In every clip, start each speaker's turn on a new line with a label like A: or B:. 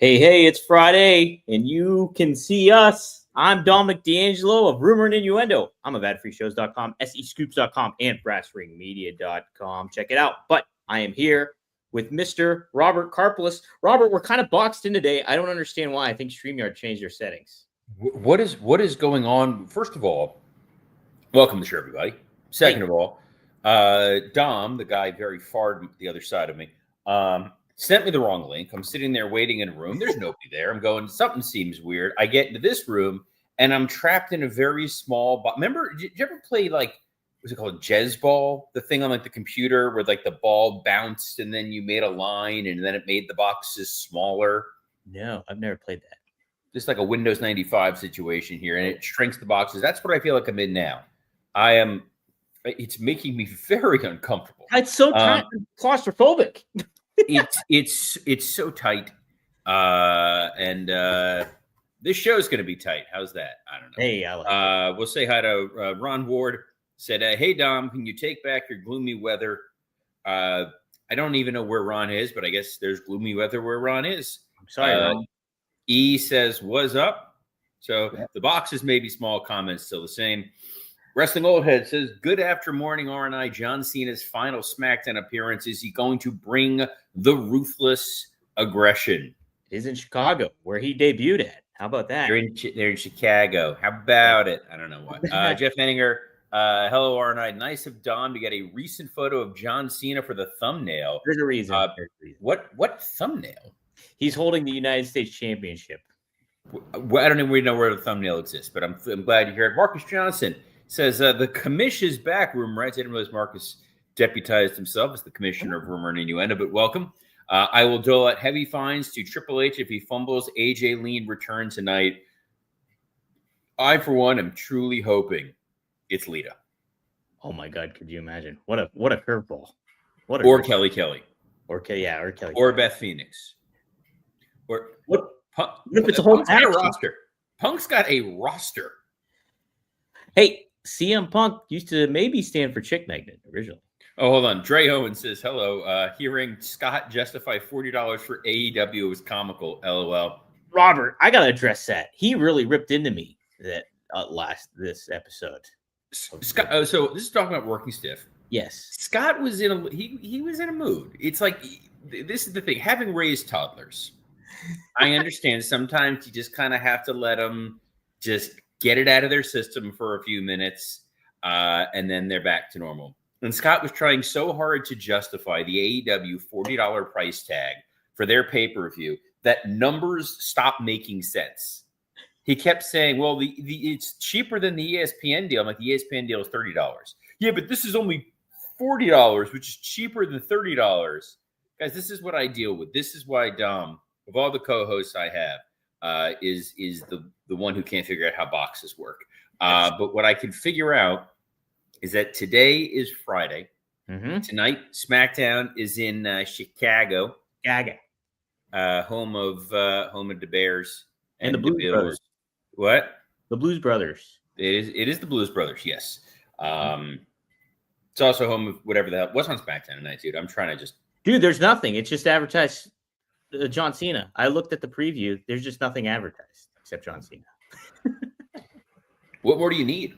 A: Hey, it's Friday, and you can see us. I'm Dominic D'Angelo of Rumor and Innuendo. I'm of adfreeshows.com, SEScoops.com, and brassringmedia.com. Check it out. But I am here with Mr. Robert Karpelis. Robert, we're kind of boxed in today. I don't understand why. I think StreamYard changed their settings.
B: What is going on? First of all, welcome to the show, everybody. Second of all, Dom, the guy very far the other side of me, sent me the wrong link. I'm sitting there waiting in a room. There's nobody there. I'm going, something seems weird. I get into this room, and I'm trapped in a very small box. Remember, did you ever play, like, what's it called, Jazz Ball? The thing on, like, the computer where, like, the ball bounced, and then you made a line, and then it made the boxes smaller?
A: No, I've never played that.
B: Just like a Windows 95 situation here, and it shrinks the boxes. That's what I feel like I'm in now. It's making me very uncomfortable.
A: It's so tight, claustrophobic.
B: It's so tight, and this show is going to be tight. How's that? I don't know.
A: Hey, I like
B: we'll say hi to Ron Ward. Said, "Hey Dom, can you take back your gloomy weather?" I don't even know where Ron is, but I guess there's gloomy weather where Ron is.
A: I'm sorry, Ron.
B: E says, "What's up?" So the boxes may be small, comments still the same. Wrestling Old Head says, "Good after morning, R&I. John Cena's final SmackDown appearance. Is he going to bring the ruthless aggression?"
A: It is in Chicago, where he debuted at. How about that?
B: They're in Chicago. How about it? I don't know what. Jeff Henninger, hello, R&I. Nice of Dom to get a recent photo of John Cena for the thumbnail.
A: There's a reason.
B: What thumbnail?
A: He's holding the United States Championship.
B: I don't even really know where the thumbnail exists, but I'm glad you hear it. Marcus Johnson says, the commish is back, Rumor. I didn't realize Marcus deputized himself as the commissioner of Rumor and Innuendo, but welcome. I will dole out heavy fines to Triple H if he fumbles AJ Lean return tonight. I, for one, am truly hoping it's Lita.
A: Oh, my God. Could you imagine? What a curveball.
B: Or Kelly Kelly.
A: Or Kelly.
B: Or Beth Phoenix. Or
A: what if it's a whole
B: roster? Punk's got a roster.
A: Hey, CM Punk used to maybe stand for Chick Magnet originally.
B: Oh, hold on. Dre Owen says, hello. Hearing Scott justify $40 for AEW was comical. LOL.
A: Robert, I got to address that. He really ripped into me that this episode.
B: Scott, so this is talking about working stiff.
A: Yes.
B: Scott was he was in a mood. It's like, this is the thing. Having raised toddlers, I understand sometimes you just kind of have to let them just get it out of their system for a few minutes, and then they're back to normal. And Scott was trying so hard to justify the AEW $40 price tag for their pay-per-view that numbers stopped making sense. He kept saying, well, it's cheaper than the ESPN deal. I'm like, the ESPN deal is $30. Yeah, but this is only $40, which is cheaper than $30. Guys, this is what I deal with. This is why Dom, of all the co-hosts I have, is the one who can't figure out how boxes work. But what I can figure out is that today is Friday.
A: Mm-hmm.
B: Tonight, SmackDown is in Chicago, home of the Bears
A: and the Blues Brothers.
B: What?
A: The Blues Brothers.
B: It is the Blues Brothers. Yes. It's also home of whatever the hell. What's on SmackDown tonight, dude? I'm trying to just.
A: Dude, there's nothing. It's just advertised. John Cena. I looked at the preview. There's just nothing advertised except John Cena.
B: What more do you need?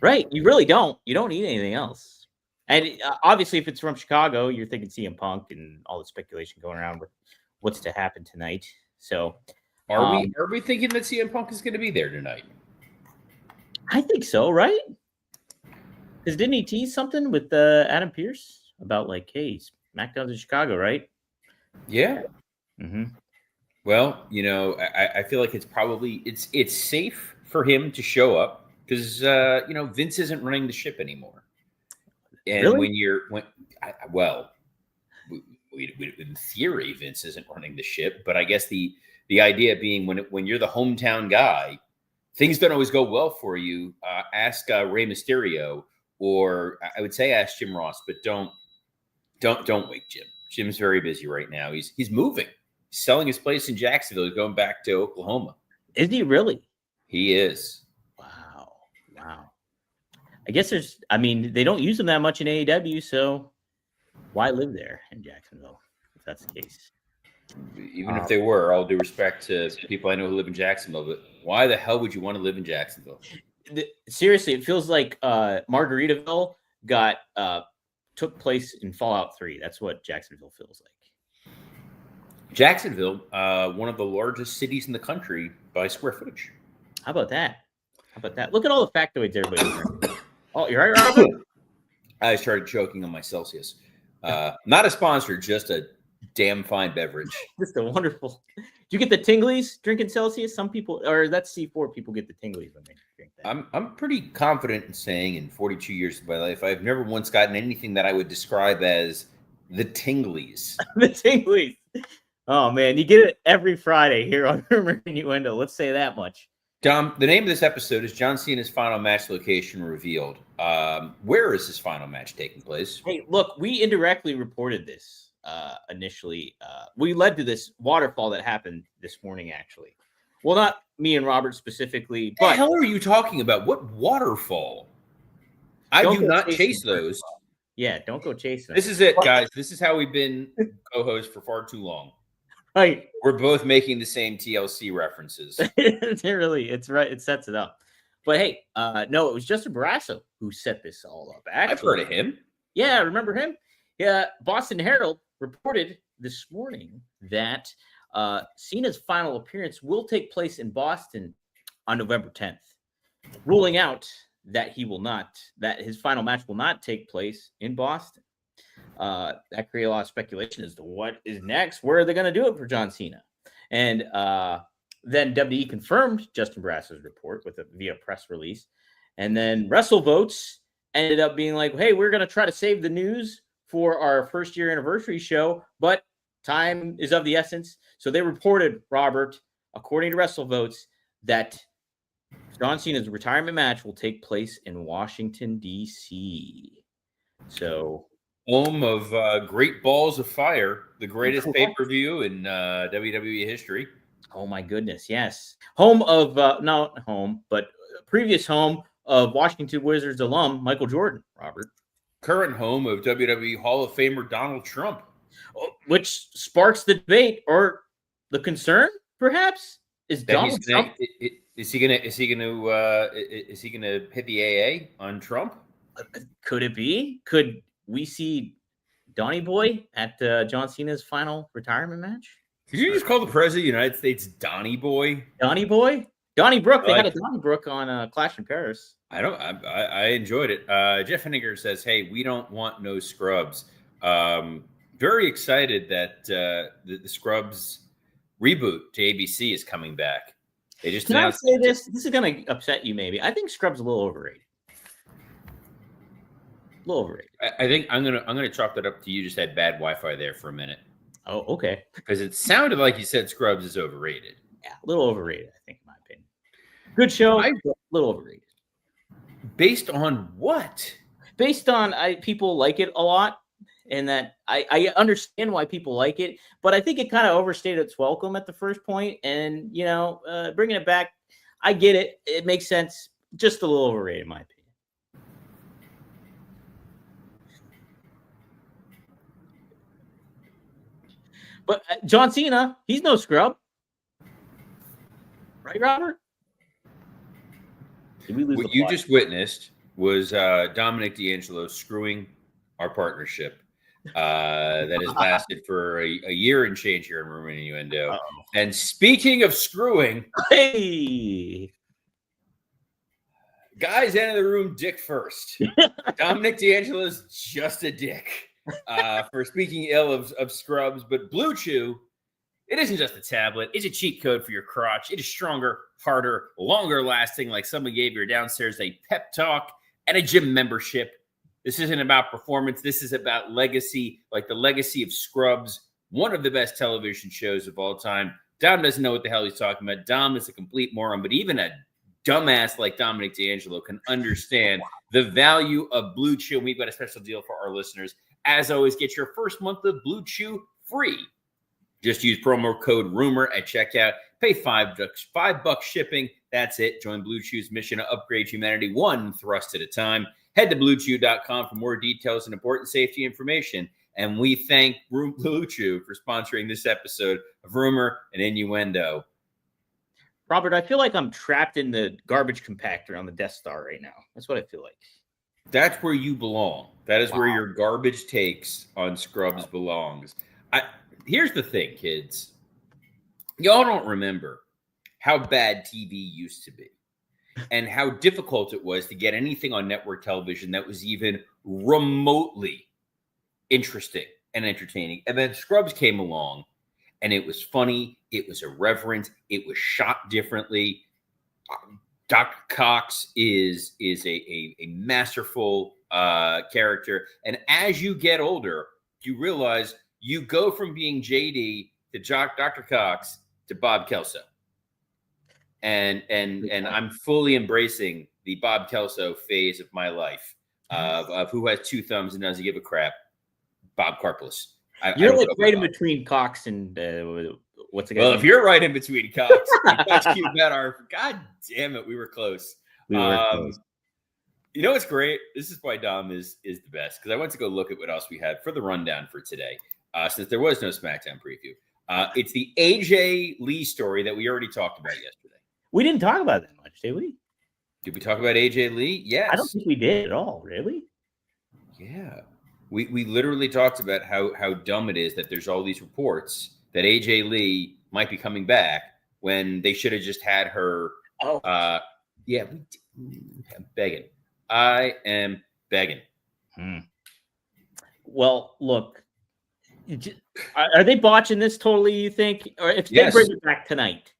A: Right. You really don't. You don't need anything else. And obviously, if it's from Chicago, you're thinking CM Punk and all the speculation going around with what's to happen tonight. So,
B: are we thinking that CM Punk is going to be there tonight?
A: I think so, right? Because didn't he tease something with Adam Pearce about like, hey, SmackDown's in Chicago, right?
B: Yeah.
A: Mm-hmm.
B: Well, I feel like it's probably it's safe for him to show up because Vince isn't running the ship anymore. And
A: really?
B: In theory, Vince isn't running the ship, but I guess the idea being when you're the hometown guy, things don't always go well for you. Ask Rey Mysterio, or I would say ask Jim Ross, but don't wake Jim. Jim's very busy right now. He's moving. He's selling his place in Jacksonville. He's going back to Oklahoma.
A: Is he really?
B: He is.
A: Wow. I guess they don't use them that much in AEW, so why live there in Jacksonville if that's the case?
B: Even if they were, all due respect to people I know who live in Jacksonville, but why the hell would you want to live in Jacksonville?
A: Seriously, it feels like Margaritaville took place in Fallout 3. That's what Jacksonville feels like.
B: Jacksonville, one of the largest cities in the country by square footage.
A: How about that? Look at all the factoids everybody's drinking. Oh, you're right, Robert?
B: I started choking on my Celsius. Not a sponsor, just a damn fine beverage.
A: Just a wonderful. Do you get the tinglies drinking Celsius? Some people, or that's C4 people get the tinglies when they drink that.
B: I'm pretty confident in saying in 42 years of my life, I've never once gotten anything that I would describe as the tinglies.
A: The tinglies. Oh man, you get it every Friday here on Rumor Innuendo. Let's say that much.
B: Dom, the name of this episode is John Cena's final match location revealed. Where is his final match taking place?
A: Hey, look, we indirectly reported this initially. We led to this waterfall that happened this morning, actually. Well, not me and Robert specifically, but
B: what the hell are you talking about? What waterfall? I do not chase those.
A: Yeah, don't go chasing.
B: This is it, guys. This is how we've been co-hosts for far too long.
A: Right.
B: We're both making the same TLC references.
A: It's right. It sets it up. But hey, no, it was Justin Barrasso who set this all up. Actually,
B: I've heard of him.
A: Yeah, remember him? Yeah, Boston Herald reported this morning that Cena's final appearance will take place in Boston on November 10th, ruling out that his final match will not take place in Boston. That created a lot of speculation as to what is next. Where are they going to do it for John Cena? And then WWE confirmed Justin Barrasso's report via press release. And then WrestleVotes ended up being like, hey, we're going to try to save the news for our first year anniversary show, but time is of the essence. So they reported, Robert, according to WrestleVotes, that John Cena's retirement match will take place in Washington, D.C. So...
B: home of Great Balls of Fire, the greatest pay-per-view in WWE history.
A: Oh, my goodness, yes. Home of, not home, but previous home of Washington Wizards alum Michael Jordan, Robert.
B: Current home of WWE Hall of Famer Donald Trump.
A: Which sparks the debate or the concern, perhaps, is Donald Trump.
B: Is he gonna hit the AA on Trump?
A: Could it be? Could we see Donnie Boy at John Cena's final retirement match?
B: Did you just call the President of the United States Donnie Boy?
A: Donnie Boy? Donnie Brook. They had a Donnie Brook on Clash in Paris.
B: I enjoyed it. Jeff Henniger says, hey, we don't want no scrubs. Very excited that the Scrubs reboot to ABC is coming back. They just
A: Can I say this? This is going to upset you maybe. I think Scrubs is a little overrated.
B: I think I'm gonna chalk that up to you just had bad Wi-Fi there for a minute.
A: Oh, okay.
B: Because it sounded like you said Scrubs is overrated.
A: Yeah, a little overrated, I think, in my opinion. Good show, a little overrated.
B: Based on what?
A: Based on people like it a lot, and that I understand why people like it, but I think it kind of overstayed its welcome at the first point, and bringing it back, I get it. It makes sense. Just a little overrated, in my opinion. But John Cena, he's no scrub. Right, Robert?
B: What you just witnessed was Dominic D'Angelo screwing our partnership that has lasted for a year and change here in Rumor Innuendo. Uh-oh. And speaking of screwing,
A: hey,
B: guys, enter the room dick first. Dominic D'Angelo's just a dick. For speaking ill of Scrubs, but Blue Chew, it isn't just a tablet. It's a cheat code for your crotch. It is stronger, harder, longer lasting, like someone gave you downstairs a pep talk and a gym membership. This isn't about performance. This is about legacy, like the legacy of Scrubs, one of the best television shows of all time. Dom doesn't know what the hell he's talking about. Dom is a complete moron, but even a dumbass like Dominic D'Angelo can understand the value of Blue Chew. And we've got a special deal for our listeners. As always, get your first month of Blue Chew free. Just use promo code RUMOR at checkout. Pay $5 shipping. That's it. Join Blue Chew's mission to upgrade humanity one thrust at a time. Head to BlueChew.com for more details and important safety information. And we thank Blue Chew for sponsoring this episode of Rumor and Innuendo.
A: Robert, I feel like I'm trapped in the garbage compactor on the Death Star right now. That's what I feel like.
B: That's where you belong. That is where your garbage takes on Scrubs belongs. Here's the thing, kids. Y'all don't remember how bad TV used to be and how difficult it was to get anything on network television that was even remotely interesting and entertaining. And then Scrubs came along, and it was funny. It was irreverent. It was shot differently. Dr. Cox is a masterful character. And as you get older, you realize you go from being JD to Dr. Cox to Bob Kelso. And I'm fully embracing the Bob Kelso phase of my life of who has two thumbs and doesn't give a crap. Bob Karplus.
A: You're like right in between Cox and what's the guy?
B: Well, if you're right in between Cox and Cox Q Bedar, God damn it, we were close.
A: We were close.
B: You know what's great? This is why Dom is the best, because I went to go look at what else we had for the rundown for today, since there was no SmackDown preview. It's the AJ Lee story that we already talked about yesterday.
A: We didn't talk about that much, did we?
B: Did we talk about AJ Lee? Yes.
A: I don't think we did at all, really.
B: Yeah. We literally talked about how dumb it is that there's all these reports that AJ Lee might be coming back when they should have just had her. I'm begging. I am begging.
A: Well, look, are they botching this totally, you think? Or if they bring it back tonight?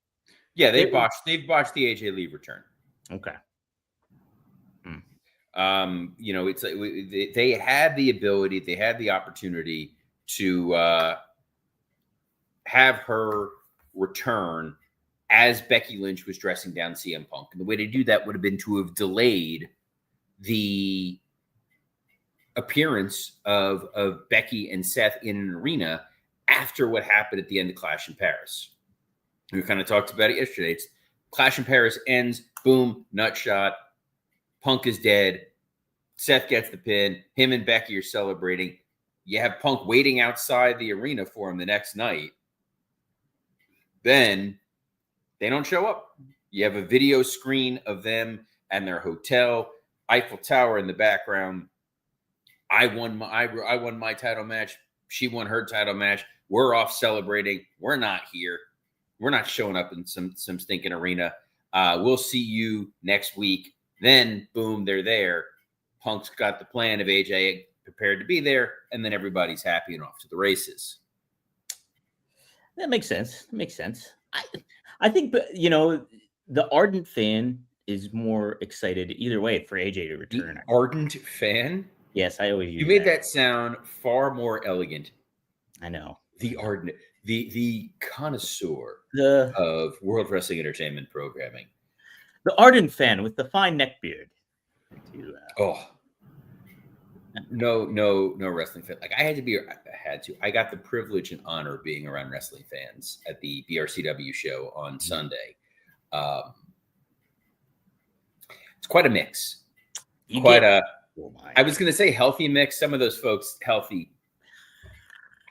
B: Yeah, they've botched the AJ Lee return.
A: Okay.
B: It's like they had the ability, they had the opportunity to have her return as Becky Lynch was dressing down CM Punk. And the way to do that would have been to have delayed the appearance of Becky and Seth in an arena after what happened at the end of Clash in Paris. We kind of talked about it yesterday. It's Clash in Paris ends, boom, nut shot. Punk is dead. Seth gets the pin. Him and Becky are celebrating. You have Punk waiting outside the arena for him the next night. Then they don't show up. You have a video screen of them and their hotel, Eiffel Tower in the background. I won my title match. She won her title match. We're off celebrating. We're not here. We're not showing up in some stinking arena. We'll see you next week. Then, boom, they're there. Punk's got the plan of AJ prepared to be there, and then everybody's happy and off to the races.
A: That makes sense. I think, the ardent fan is more excited either way for AJ to return.
B: The ardent fan?
A: Yes, I always use
B: You made that sound far more elegant.
A: I know.
B: The ardent, the connoisseur of World Wrestling Entertainment programming.
A: The ardent fan with the fine neck beard.
B: No wrestling fan. Like I got the privilege and honor of being around wrestling fans at the BRCW show on Sunday. It's quite a mix. I was going to say healthy mix. Some of those folks healthy.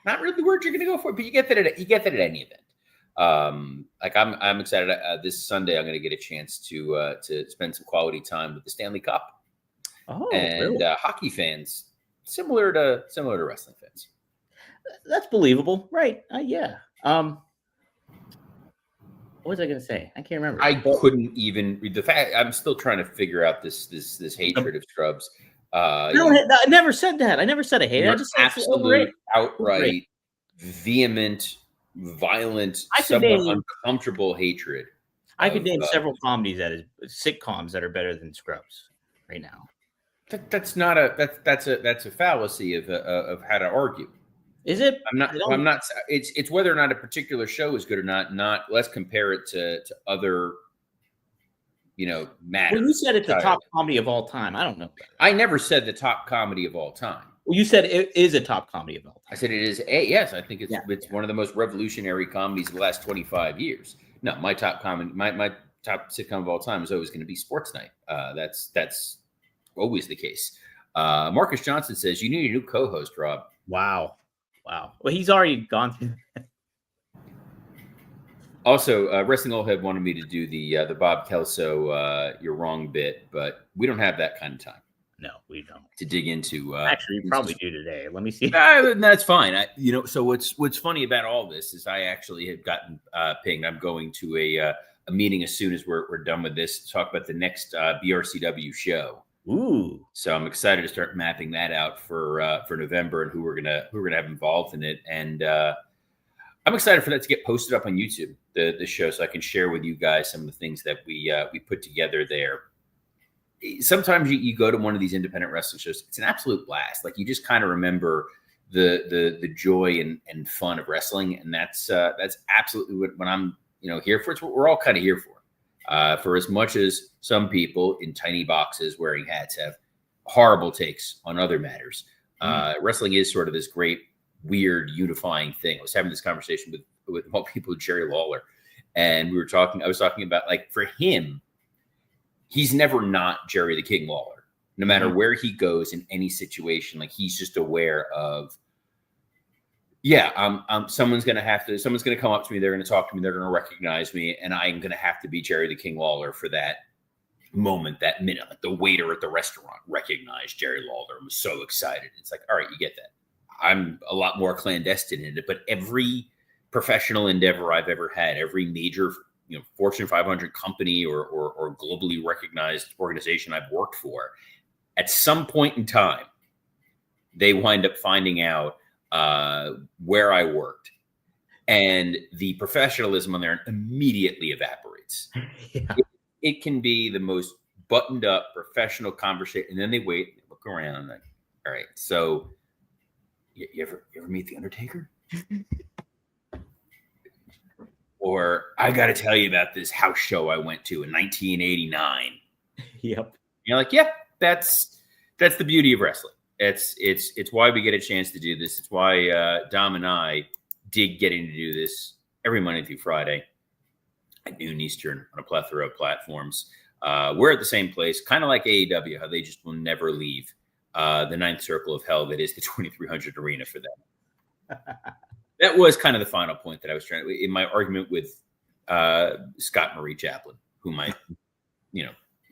B: Not really the word you're going to go for, but you get that at any event. I'm excited. This Sunday, I'm going to get a chance to spend some quality time with the Stanley Cup. Really? Hockey fans, similar to wrestling fans.
A: That's believable, right? Yeah. What was I going to say? I can't remember.
B: I couldn't even read the fact. I'm still trying to figure out this hatred of Scrubs.
A: I never said that. I never said I hate it. I just
B: absolute, outright, vehement, violent, somewhat uncomfortable hatred.
A: I could name several sitcoms that are better than Scrubs right now.
B: That's a fallacy of how to argue.
A: Is it?
B: I'm not. It's whether or not a particular show is good or not. Let's compare it to other. Matters.
A: Well, you said it's the top comedy of all time. I don't know.
B: I never said the top comedy of all time.
A: Well, you said it is a top comedy of all time.
B: I said it is yes. I think it's one of the most revolutionary comedies of the last 25 years. No, my top comedy, my top sitcom of all time is always going to be Sports Night. That's always the case. Marcus Johnson says you need a new co-host, Rob.
A: Wow. Well, he's already gone through.
B: Also, Wrestling Old Head wanted me to do the Bob Kelso "You're Wrong" bit, but we don't have that kind of time.
A: No, we don't.
B: To dig into.
A: Actually, we probably do today. Let me see.
B: That's fine. So what's funny about all this is I actually have gotten pinged. I'm going to a meeting as soon as we're done with this to talk about the next BRCW show.
A: Ooh!
B: So I'm excited to start mapping that out for November and who we're gonna have involved in it. And I'm excited for that to get posted up on YouTube, the show, so I can share with you guys some of the things that we put together there. Sometimes you go to one of these independent wrestling shows, it's an absolute blast. Like, you just kind of remember the joy and fun of wrestling, and that's absolutely what I'm here for. It's what we're all kind of here for. For as much as some people in tiny boxes wearing hats have horrible takes on other matters, wrestling is sort of this great, weird, unifying thing. I was having this conversation with all people with Jerry Lawler, and I was talking about, like, for him, he's never not Jerry the King Lawler. No matter where he goes in any situation, like, he's just aware of, someone's going to come up to me. They're going to talk to me. They're going to recognize me. And I'm going to have to be Jerry the King Lawler for that moment, that minute. Like, the waiter at the restaurant recognized Jerry Lawler and was so excited. It's like, all right, you get that. I'm a lot more clandestine in it, but every professional endeavor I've ever had, every major, Fortune 500 company or globally recognized organization I've worked for, at some point in time, they wind up finding out where I worked, and the professionalism on there immediately evaporates.
A: Yeah.
B: It can be the most buttoned up professional conversation, and then they wait, they look around, like, all right, so you ever meet the Undertaker? Or, I got to tell you about this house show I went to in 1989.
A: Yep.
B: You're like, yeah, that's the beauty of wrestling. It's why we get a chance to do this. It's why Dom and I dig getting to do this every Monday through Friday at noon Eastern on a plethora of platforms. We're at the same place, kind of like AEW, how they just will never leave the ninth circle of hell that is the 2300 arena for them. That was kind of the final point that I was trying to, in my argument with Scott Marie Chaplin, whom I,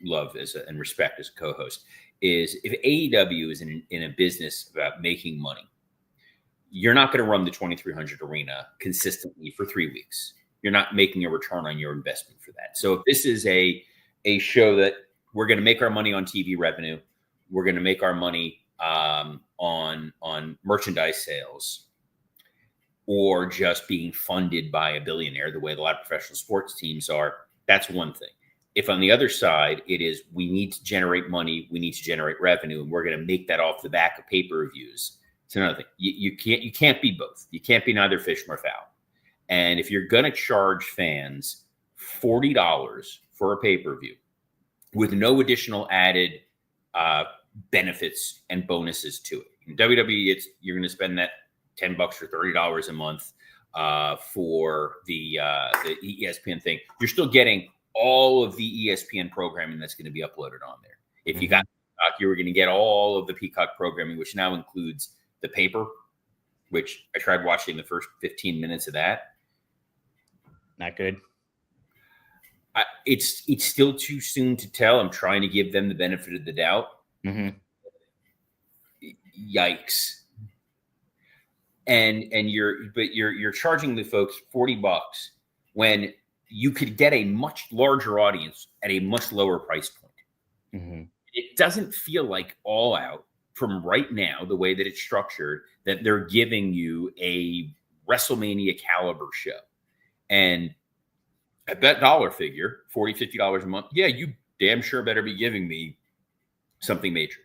B: love and respect as a co-host, is if AEW is in a business about making money, you're not going to run the 2300 arena consistently for 3 weeks. You're not making a return on your investment for that. So if this is a show that we're going to make our money on TV revenue, we're going to make our money on merchandise sales, or just being funded by a billionaire, the way a lot of professional sports teams are, that's one thing. If on the other side, it is, we need to generate money, we need to generate revenue, and we're going to make that off the back of pay-per-views, it's another thing. You can't be both. You can't be neither fish nor fowl. And if you're going to charge fans $40 for a pay-per-view with no additional added benefits and bonuses to it, in WWE, you're going to spend that $10 or $30 a month for the ESPN thing. You're still getting all of the ESPN programming that's going to be uploaded on there. If you got Peacock, you were going to get all of the Peacock programming, which now includes the paper, which I tried watching the first 15 minutes of that.
A: Not good.
B: It's still too soon to tell. I'm trying to give them the benefit of the doubt. Yikes. And you're charging the folks $40 when you could get a much larger audience at a much lower price point. It doesn't feel like All Out from right now, the way that it's structured, that they're giving you a WrestleMania caliber show. And at that dollar figure, $40, $50 a month, yeah, you damn sure better be giving me something major.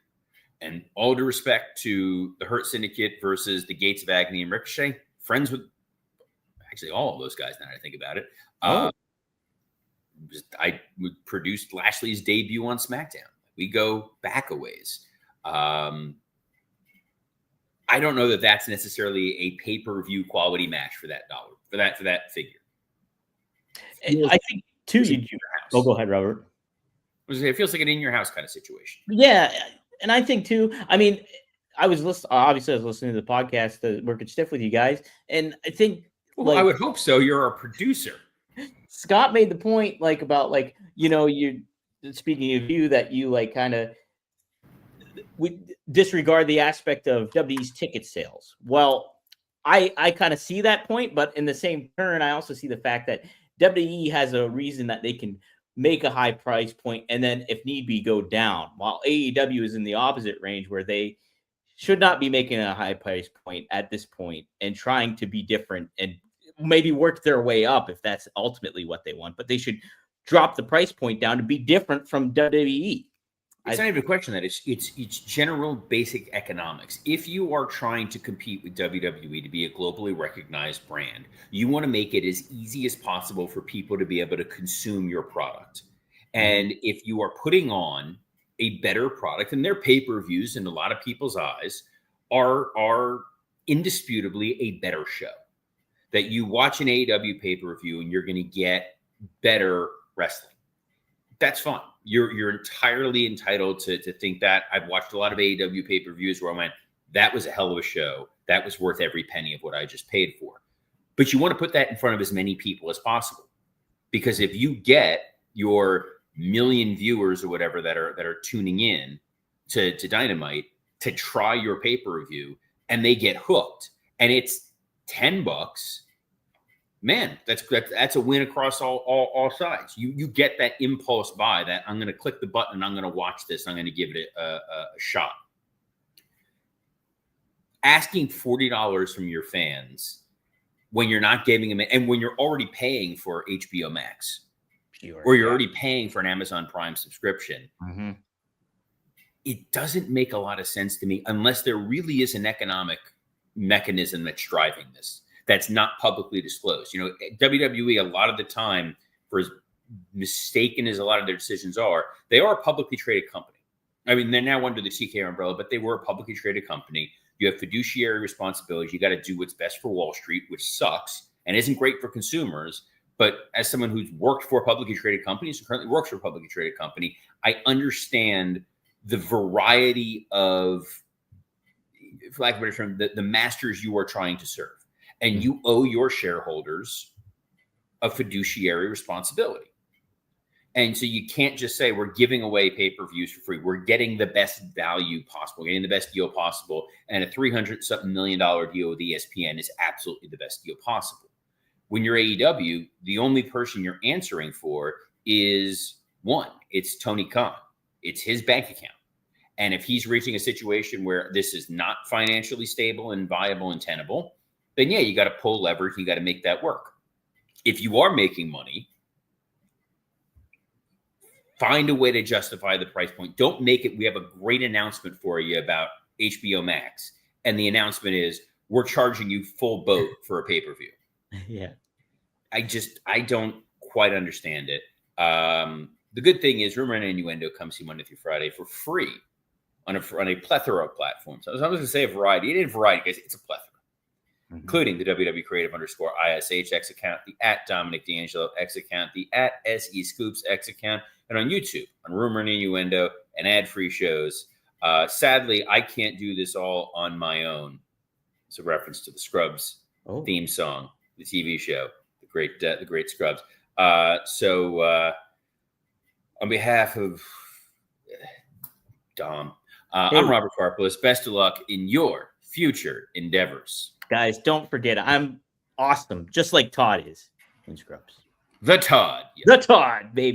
B: And all due respect to the Hurt Syndicate versus the Gates of Agony and Ricochet, friends with actually all of those guys now that I think about it. I produced Lashley's debut on SmackDown. We go back a ways. I don't know that that's necessarily a pay-per-view quality match for that dollar, for that figure.
A: I think too. Go ahead, Robert.
B: It feels like an in your house kind of situation.
A: Yeah, and I think too. I mean, I was listening. Obviously, I was listening to the podcast, Working Stiff with you guys, and I think
B: Well, I would hope so. You're our producer.
A: Scott made the point about you speaking of you that you kind of disregard the aspect of WWE's ticket sales. Well, I kind of see that point, but in the same turn, I also see the fact that WWE has a reason that they can make a high price point and then, if need be, go down, while AEW is in the opposite range where they should not be making a high price point at this point and trying to be different and maybe work their way up if that's ultimately what they want. But they should drop the price point down to be different from WWE.
B: It's not even a question that it's general basic economics. If you are trying to compete with WWE to be a globally recognized brand, you want to make it as easy as possible for people to be able to consume your product. And if you are putting on a better product, and their pay-per-views in a lot of people's eyes are indisputably a better show. That you watch an AEW pay-per-view and you're going to get better wrestling. That's fine. You're entirely entitled to think that. I've watched a lot of AEW pay-per-views where I went, that was a hell of a show. That was worth every penny of what I just paid for. But you want to put that in front of as many people as possible. Because if you get your million viewers or whatever that are tuning in to Dynamite to try your pay-per-view and they get hooked and it's $10, man, that's a win across all sides. You get that impulse buy, that I'm going to click the button and I'm going to watch this. I'm going to give it a shot. Asking $40 from your fans when you're not giving them, and when you're already paying for HBO Max, or you're already paying for an Amazon Prime subscription, it doesn't make a lot of sense to me unless there really is an economic mechanism that's driving this. That's not publicly disclosed. WWE, a lot of the time, for as mistaken as a lot of their decisions are, they are a publicly traded company. I mean, they're now under the TK umbrella, but they were a publicly traded company. You have fiduciary responsibilities. You got to do what's best for Wall Street, which sucks and isn't great for consumers. But as someone who's worked for publicly traded companies, who currently works for a publicly traded company, I understand the variety of, for lack of a better term, the masters you are trying to serve. And you owe your shareholders a fiduciary responsibility. And so you can't just say we're giving away pay-per-views for free. We're getting the best value possible, getting the best deal possible. And a $300-something million deal with ESPN is absolutely the best deal possible. When you're AEW, the only person you're answering for is one. It's Tony Khan. It's his bank account. And if he's reaching a situation where this is not financially stable and viable and tenable, then yeah, you got to pull leverage. You got to make that work. If you are making money, find a way to justify the price point. Don't make it, we have a great announcement for you about HBO Max. And the announcement is, we're charging you full boat for a pay-per-view.
A: Yeah.
B: I don't quite understand it. The good thing is Rumor and Innuendo comes to you Monday through Friday for free on a plethora of platforms. I was going to say a variety. It ain't variety, guys. It's a plethora. Including the WW_Creative_ISH X account, the @Dominic D'Angelo X account, the @SE Scoops X account, and on YouTube, on Rumor and Innuendo, and ad-free shows. Sadly, I can't do this all on my own. It's a reference to the Scrubs theme song, the TV show, the great Scrubs. So on behalf of Dom, I'm Robert Karpelis. Best of luck in your future endeavors.
A: Guys, don't forget, I'm awesome, just like Todd is in Scrubs.
B: The Todd.
A: The Todd, baby.